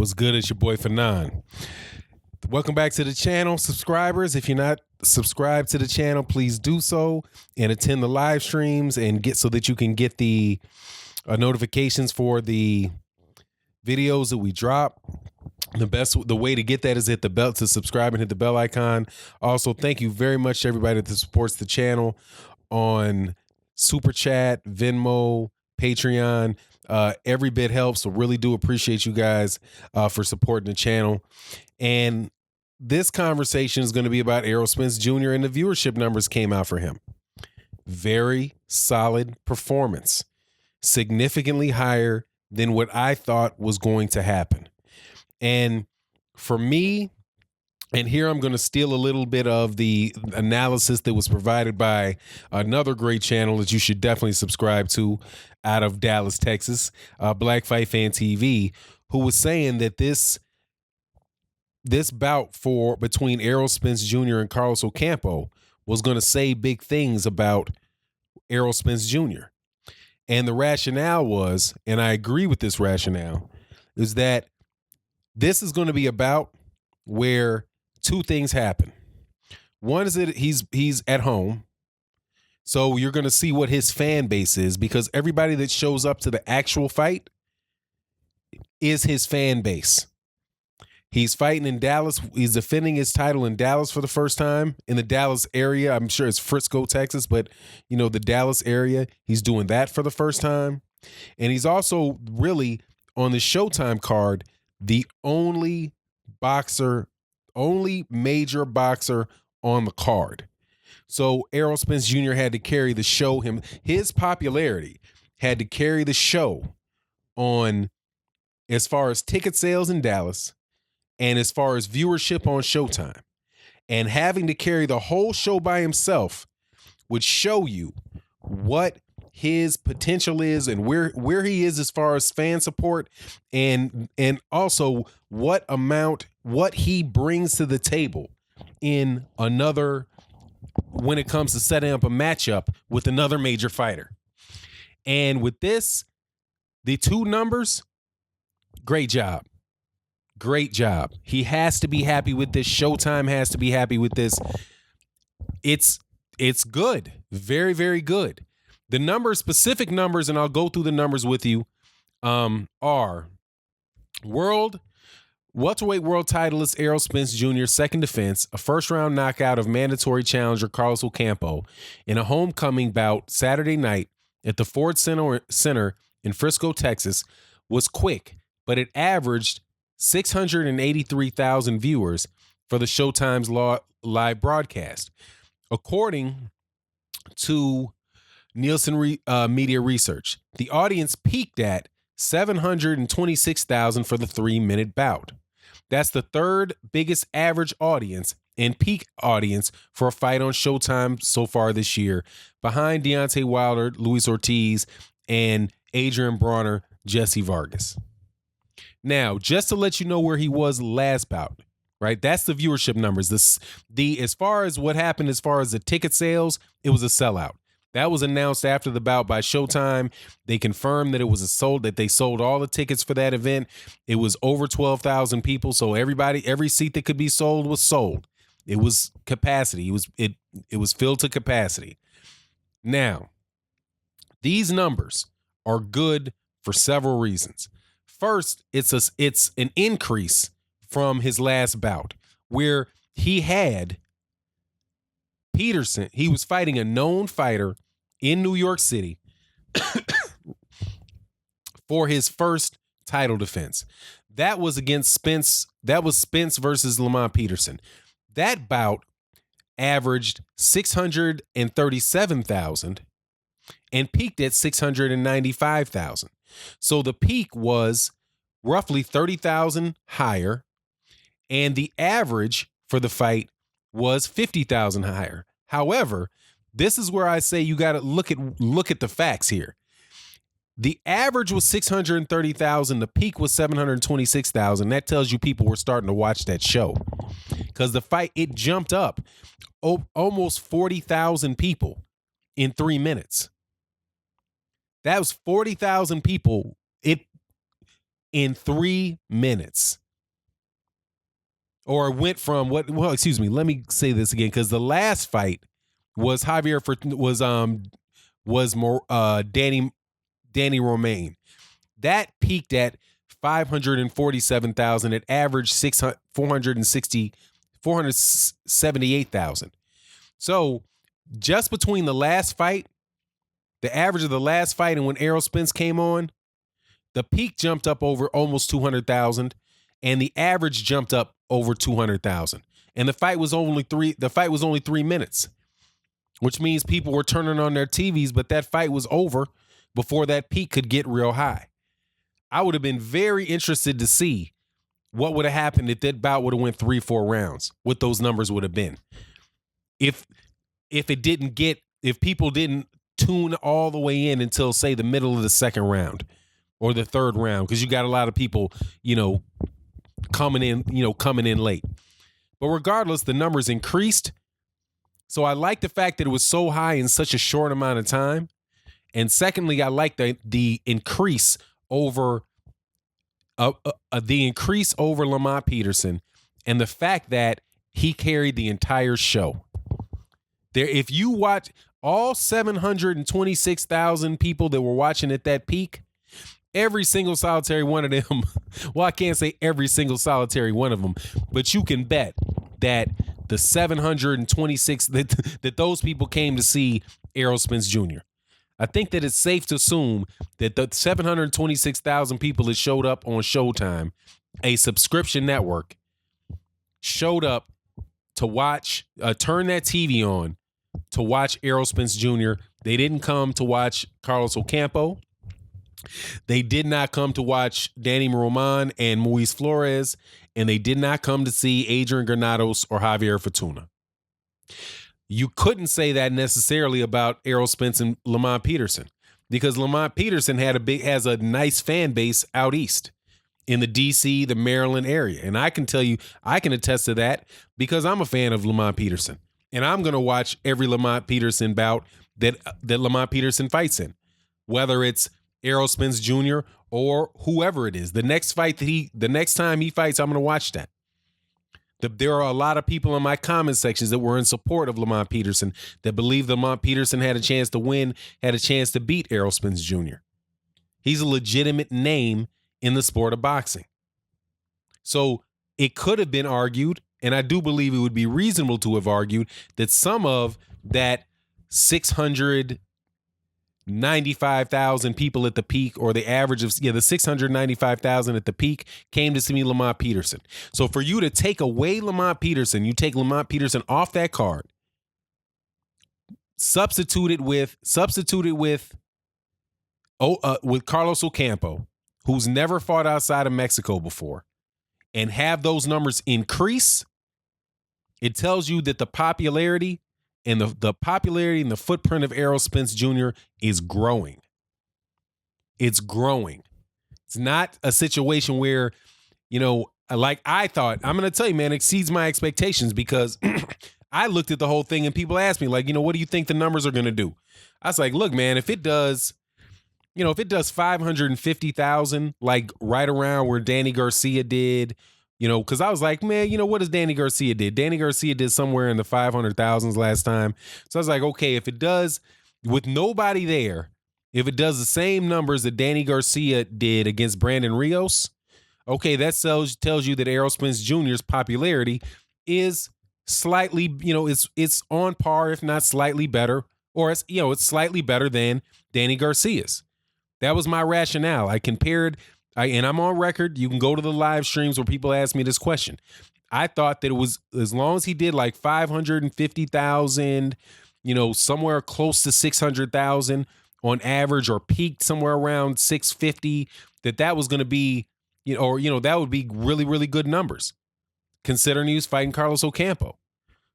What's good? It's your boy Fanon. Welcome back to the channel, subscribers. If you're not subscribed to the channel, please do so and attend the live streams and get so that you can get the notifications for the videos that we drop. The way to get that is hit the bell to subscribe and hit the bell icon. Also, thank you very much to everybody that supports the channel on Super Chat, Venmo, Patreon. Every bit helps, so really do appreciate you guys for supporting the channel. And this conversation is going to be about Errol Spence Jr. and the viewership numbers came out for him. Very solid performance, significantly higher than what I thought was going to happen. And for me, and here I'm going to steal a little bit of the analysis that was provided by another great channel that you should definitely subscribe to out of Dallas, Texas, Black Fight Fan TV, who was saying that this bout between Errol Spence Jr. and Carlos Ocampo was going to say big things about Errol Spence Jr. And the rationale was, and I agree with this rationale, is that this is going to be about where two things happen. One is that he's at home. So you're going to see what his fan base is, because everybody that shows up to the actual fight is his fan base. He's fighting in Dallas. He's defending his title in Dallas for the first time, in the Dallas area. I'm sure it's Frisco, Texas, but the Dallas area, he's doing that for the first time. And he's also really on the Showtime card, the only major boxer on the card. So Errol Spence Jr. had to carry the show. His popularity had to carry the show on as far as ticket sales in Dallas and as far as viewership on Showtime. And having to carry the whole show by himself would show you what his potential is and where he is as far as fan support, and also what he brings to the table when it comes to setting up a matchup with another major fighter. And with this, the two numbers, great job. He has to be happy with this. Showtime has to be happy with this. It's good. Very, very good. The specific numbers, and I'll go through the numbers with you, are welterweight world titleist Errol Spence Jr. second defense, a first-round knockout of mandatory challenger Carlos Ocampo in a homecoming bout Saturday night at the Ford Center in Frisco, Texas, was quick, but it averaged 683,000 viewers for the Showtime's live broadcast. According to Nielsen Media Research, the audience peaked at 726,000 for the 3-minute bout. That's the third biggest average audience and peak audience for a fight on Showtime so far this year, behind Deontay Wilder, Luis Ortiz, and Adrian Bronner, Jesse Vargas. Now, just to let you know where he was last bout, right? That's the viewership numbers. As far as what happened, as far as the ticket sales, it was a sellout. That was announced after the bout by Showtime. They confirmed that they sold all the tickets for that event. It was over 12,000 people. So every seat that could be sold was sold. It was capacity. It was filled to capacity. Now, these numbers are good for several reasons. First, it's an increase from his last bout, where he had Peterson. He was fighting a known fighter in New York City for his first title defense. That was against Spence. That was Spence versus Lamont Peterson. That bout averaged 637,000 and peaked at 695,000. So the peak was roughly 30,000 higher, and the average for the fight was 50,000 higher. However, this is where I say you got to look at the facts here. The average was 630,000. The peak was 726,000. That tells you people were starting to watch that show, because the fight, it jumped up almost 40,000 people in 3 minutes. That was 40,000 people. in 3 minutes. Or went from excuse me, let me say this again, because the last fight was Danny Romaine. That peaked at 547,000. It averaged 478,000. So just between the last fight, the average of the last fight and when Errol Spence came on, the peak jumped up over almost 200,000 and the average jumped up over 200,000. And the fight was only 3 minutes, which means people were turning on their TVs, but that fight was over before that peak could get real high. I would have been very interested to see what would have happened if that bout would have went 3-4 rounds, what those numbers would have been. If people didn't tune all the way in until, say, the middle of the second round or the third round, because you got a lot of people, coming in late. But regardless, the numbers increased. So I like the fact that it was so high in such a short amount of time. And secondly, I like the increase over Lamont Peterson and the fact that he carried the entire show. If you watch all 726,000 people that were watching at that peak, every single solitary one of them, well, I can't say every single solitary one of them, but you can bet that the 726 that those people came to see Errol Spence Jr. I think that it's safe to assume that the 726,000 people that showed up on Showtime, a subscription network, showed up to watch, turn that TV on to watch Errol Spence Jr. They didn't come to watch Carlos Ocampo. They did not come to watch Danny Roman and Moise Flores, and they did not come to see Adrian Granados or Javier Fortuna. You couldn't say that necessarily about Errol Spence and Lamont Peterson, because Lamont Peterson has a nice fan base out east in the DC, the Maryland area. And I can tell you, I can attest to that because I'm a fan of Lamont Peterson. And I'm going to watch every Lamont Peterson bout that Lamont Peterson fights in, whether it's Errol Spence Jr. or whoever it is. The next time he fights, I'm going to watch that. There are a lot of people in my comment sections that were in support of Lamont Peterson that believe Lamont Peterson had a chance to win, had a chance to beat Errol Spence Jr. He's a legitimate name in the sport of boxing. So it could have been argued, and I do believe it would be reasonable to have argued, that some of that 695,000 people at the peak, or the average of the 695,000 at the peak, came to see Lamont Peterson. So for you to take away Lamont Peterson, you take Lamont Peterson off that card, substituted with Carlos Ocampo, who's never fought outside of Mexico before, and have those numbers increase, it tells you that the popularity and the popularity and the footprint of Errol Spence Jr. is growing. It's growing. It's not a situation where, like I thought, I'm going to tell you, man, it exceeds my expectations, because I looked at the whole thing and people asked me, like, what do you think the numbers are going to do? I was like, look, man, if it does 550,000, like right around where Danny Garcia did, because I was like, man, what does Danny Garcia did? Danny Garcia did somewhere in the 500,000s last time. So I was like, okay, if it does, with nobody there, if it does the same numbers that Danny Garcia did against Brandon Rios, okay, that tells you that Errol Spence Jr.'s popularity is slightly, it's on par, if not slightly better, or it's slightly better than Danny Garcia's. That was my rationale. I compared, and I'm on record. You can go to the live streams where people ask me this question. I thought that it was, as long as he did like 550,000, somewhere close to 600,000 on average, or peaked somewhere around 650, that was going to be, that would be really, really good numbers, considering he was fighting Carlos Ocampo.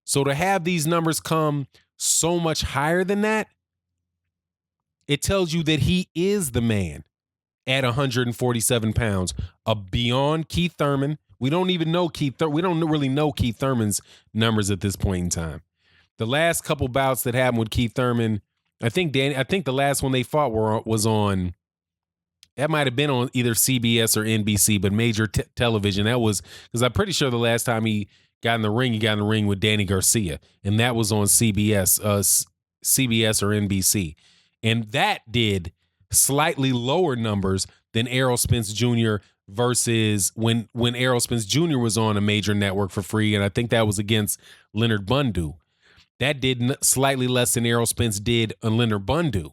So to have these numbers come so much higher than that, it tells you that he is the man at 147 pounds, beyond Keith Thurman. We don't even know we don't really know Keith Thurman's numbers at this point in time. The last couple bouts that happened with Keith Thurman, I think the last one they fought was on that might have been on either CBS or NBC, but major television. That was because I'm pretty sure the last time he got in the ring, he got in the ring with Danny Garcia, and that was on CBS, CBS or NBC, and that did slightly lower numbers than Errol Spence Jr. versus when Errol Spence Jr. was on a major network for free, and I think that was against Leonard Bundu. That did slightly less than Errol Spence did on Leonard Bundu.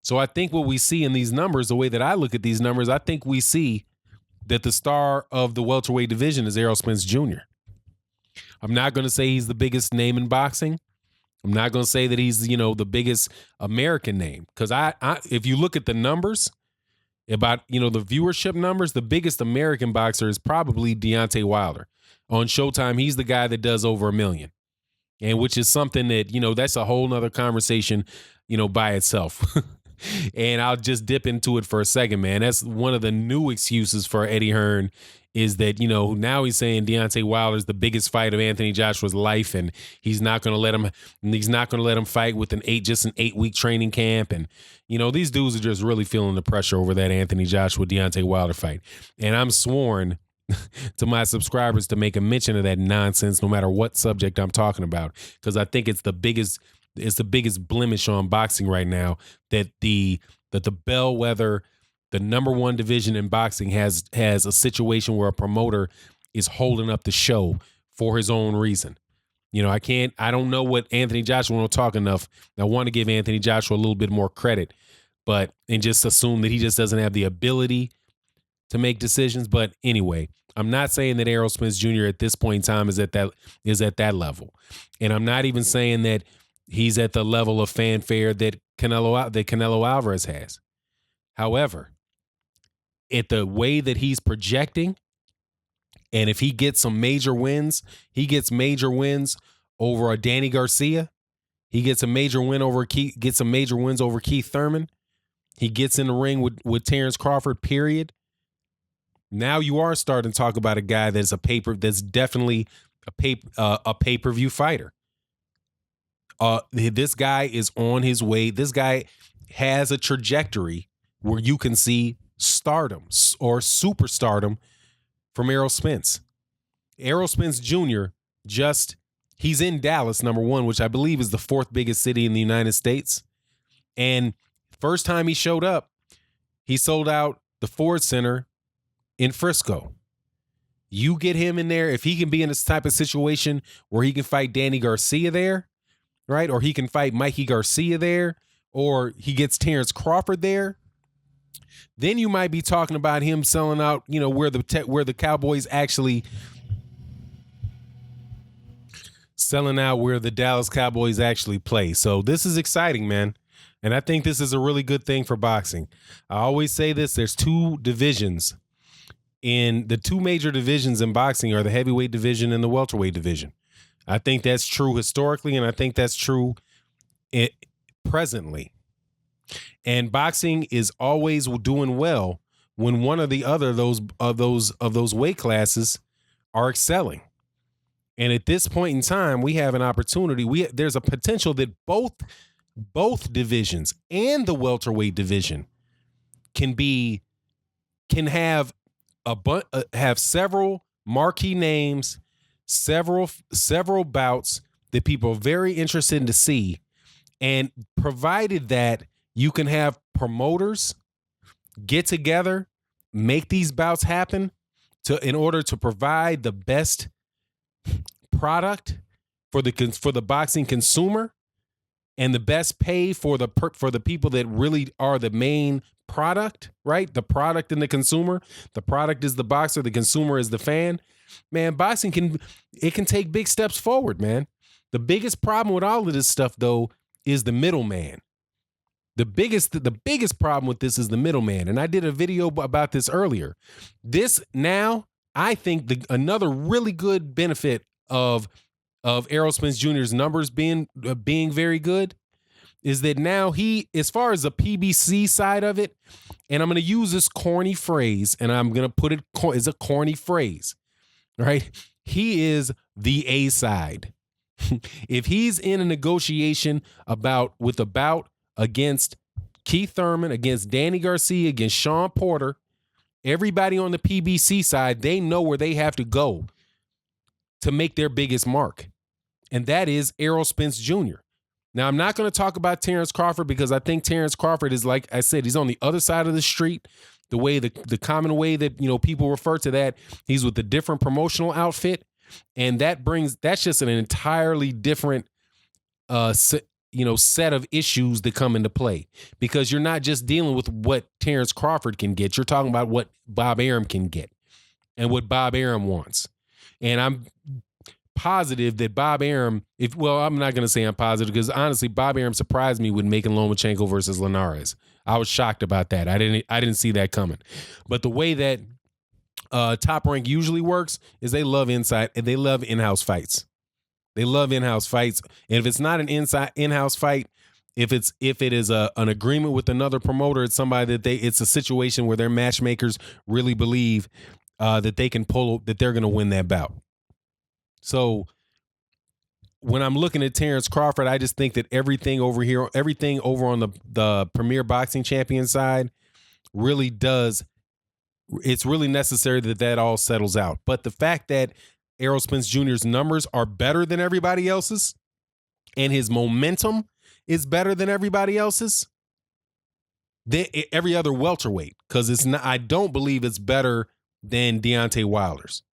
So I think what we see in these numbers, the way that I look at these numbers, I think we see that the star of the welterweight division is Errol Spence Jr. I'm not going to say he's the biggest name in boxing. I'm not going to say that he's, the biggest American name. Because if you look at the numbers about, the viewership numbers, the biggest American boxer is probably Deontay Wilder. On Showtime, he's the guy that does over 1 million. And which is something that, that's a whole nother conversation, by itself. And I'll just dip into it for a second, man. That's one of the new excuses for Eddie Hearn is that, now he's saying Deontay Wilder is the biggest fight of Anthony Joshua's life, and he's not going to let him fight with an 8-week training camp. And, these dudes are just really feeling the pressure over that Anthony Joshua Deontay Wilder fight. And I'm sworn to my subscribers to make a mention of that nonsense, no matter what subject I'm talking about, because I think it's the biggest blemish on boxing right now that the bellwether, the number one division in boxing has a situation where a promoter is holding up the show for his own reason. I don't know what Anthony Joshua will talk enough. I want to give Anthony Joshua a little bit more credit, and just assume that he just doesn't have the ability to make decisions. But anyway, I'm not saying that Errol Spence Jr. at this point in time is at that level. And I'm not even saying that he's at the level of fanfare that Canelo Alvarez has. However, at the way that he's projecting, and if he gets some major wins, over a Danny Garcia. He gets some major wins over Keith Thurman. He gets in the ring with Terrence Crawford, period. Now you are starting to talk about a guy that's definitely a pay-per-view fighter. This guy is on his way. This guy has a trajectory where you can see stardom or superstardom from Errol Spence. Errol Spence Jr. he's in Dallas, number one, which I believe is the fourth biggest city in the United States. And first time he showed up, he sold out the Ford Center in Frisco. You get him in there, if he can be in this type of situation where he can fight Danny Garcia there, right? Or he can fight Mikey Garcia there, or he gets Terrence Crawford there, then you might be talking about him selling out, where the Cowboys actually selling out where the Dallas Cowboys actually play. So this is exciting, man. And I think this is a really good thing for boxing. I always say this, there's two divisions. The two major divisions in boxing are the heavyweight division and the welterweight division. I think that's true historically, and I think that's true presently. And boxing is always doing well when one or the other of those weight classes are excelling. And at this point in time, we have an opportunity. There's a potential that both divisions and the welterweight division can have have several marquee names, several bouts that people are very interested in to see, and provided that you can have promoters get together, make these bouts happen in order to provide the best product for the boxing consumer and the best pay for the people that really are the main product, right? The product and the consumer. The product is the boxer, the consumer is the fan. Man, boxing can take big steps forward, man. The biggest problem with all of this stuff, though, is the middleman. The biggest problem with this is the middleman. And I did a video about this earlier. This now, I think another really good benefit of Errol Spence Jr.'s numbers being very good is that now as far as the PBC side of it, and I'm going to use this corny phrase, and I'm going to put it as a corny phrase, right? He is the A side. If he's in a negotiation with a bout against Keith Thurman against Danny Garcia against Sean Porter. Everybody on the PBC side, they know where they have to go to make their biggest mark. And that is Errol Spence Jr. Now, I'm not going to talk about Terrence Crawford because I think Terrence Crawford is, like I said, he's on the other side of the street. The common way that, people refer to that, he's with a different promotional outfit. And that's just an entirely different set of issues that come into play, because you're not just dealing with what Terrence Crawford can get. You're talking about what Bob Arum can get and what Bob Arum wants. And I'm positive that Bob Arum, I'm not going to say I'm positive, because honestly, Bob Arum surprised me with making Lomachenko versus Linares. I was shocked about that. I didn't see that coming. But the way that Top Rank usually works is they love in-house fights. They love in-house fights. And if it's not an in-house fight, if it is an agreement with another promoter, it's somebody it's a situation where their matchmakers really believe that they can that they're going to win that bout. So when I'm looking at Terrence Crawford, I just think that everything over on the Premier Boxing Champion side it's really necessary that all settles out. But the fact that Errol Spence Jr.'s numbers are better than everybody else's, and his momentum is better than everybody else's, every other welterweight, because I don't believe it's better than Deontay Wilder's.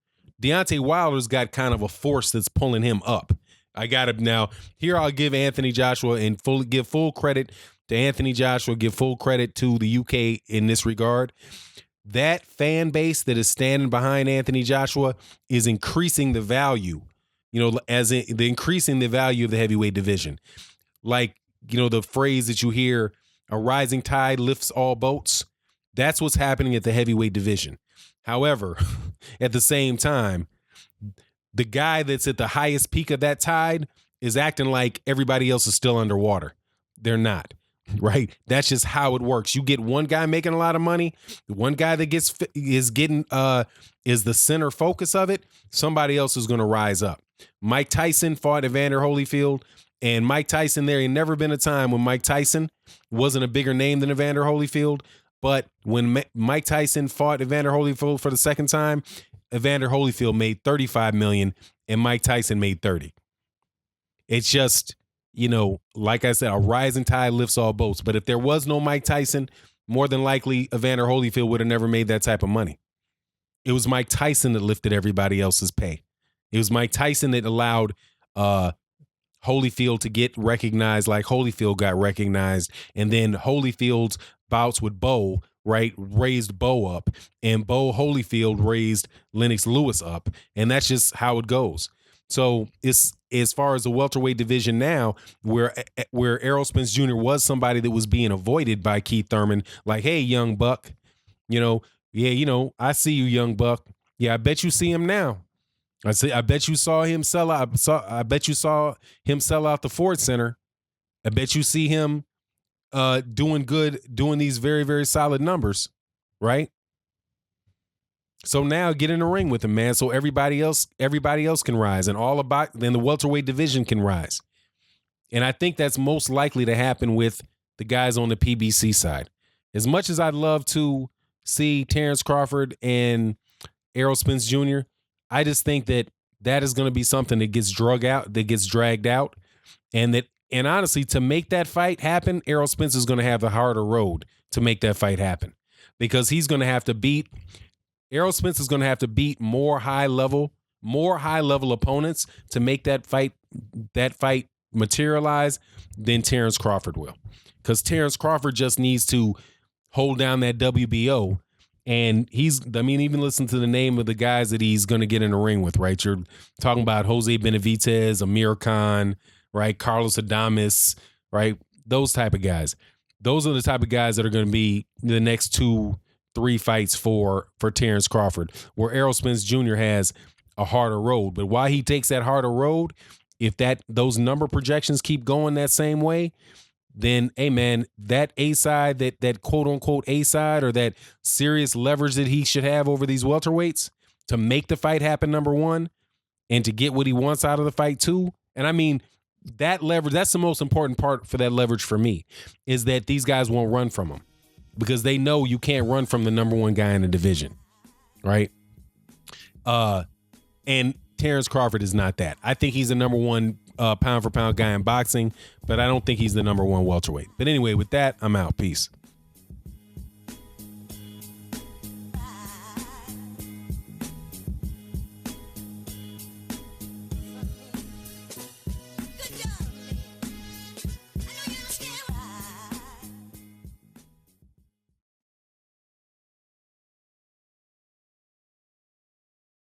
Deontay Wilder's got kind of a force that's pulling him up. I got it now. Here I'll give Anthony Joshua and give full credit to Anthony Joshua, give full credit to the UK in this regard. That fan base that is standing behind Anthony Joshua is increasing the value, increasing the value of the heavyweight division. Like, the phrase that you hear, a rising tide lifts all boats. That's what's happening at the heavyweight division. However, at the same time, the guy that's at the highest peak of that tide is acting like everybody else is still underwater. They're not. Right. That's just how it works. You get one guy making a lot of money, one guy that is the center focus of it. Somebody else is going to rise up. Mike Tyson fought Evander Holyfield, and Mike Tyson, there ain't never been a time when Mike Tyson wasn't a bigger name than Evander Holyfield. But when Mike Tyson fought Evander Holyfield for the second time, Evander Holyfield made $35 million and Mike Tyson made 30. It's just, like I said, a rising tide lifts all boats. But if there was no Mike Tyson, more than likely Evander Holyfield would have never made that type of money. It was Mike Tyson that lifted everybody else's pay. It was Mike Tyson that allowed Holyfield to get recognized like Holyfield got recognized. And then Holyfield's bouts with Bo, right, raised Bo up. And Bo Holyfield raised Lennox Lewis up. And that's just how it goes. So it's as far as the welterweight division now, where Errol Spence Jr. was somebody that was being avoided by Keith Thurman, like, hey, young buck, I see you, young buck. Yeah, I bet you see him now. I bet you saw him sell out. I bet you saw him sell out the Ford Center. I bet you see him doing good, doing these very, very solid numbers, right? So now get in the ring with him, man. So everybody else can rise, and then the welterweight division can rise. And I think that's most likely to happen with the guys on the PBC side. As much as I'd love to see Terrence Crawford and Errol Spence Jr., I just think that is going to be something that gets dragged out, and honestly, to make that fight happen, Errol Spence is going to have the harder road to make that fight happen, because he's going to have to beat. Errol Spence is going to have to beat more high level opponents to make that fight materialize than Terrence Crawford will. Because Terrence Crawford just needs to hold down that WBO, and even listen to the name of the guys that he's going to get in the ring with, right? You're talking about Jose Benavidez, Amir Khan, right? Carlos Adames, right? Those type of guys. Those are the type of guys that are going to be the next 2-3 fights for Terrence Crawford, where Errol Spence Jr. has a harder road. But while he takes that harder road, if those number projections keep going that same way, then, hey, man, that A side, that quote unquote A side, or that serious leverage that he should have over these welterweights to make the fight happen, number one, and to get what he wants out of the fight too. And I mean, that leverage, that's the most important part for that leverage for me, is that these guys won't run from him because they know you can't run from the number one guy in the division, right? And Terrence Crawford is not that. I think he's the number one pound for pound guy in boxing, but I don't think he's the number one welterweight. But anyway, with that, I'm out. Peace.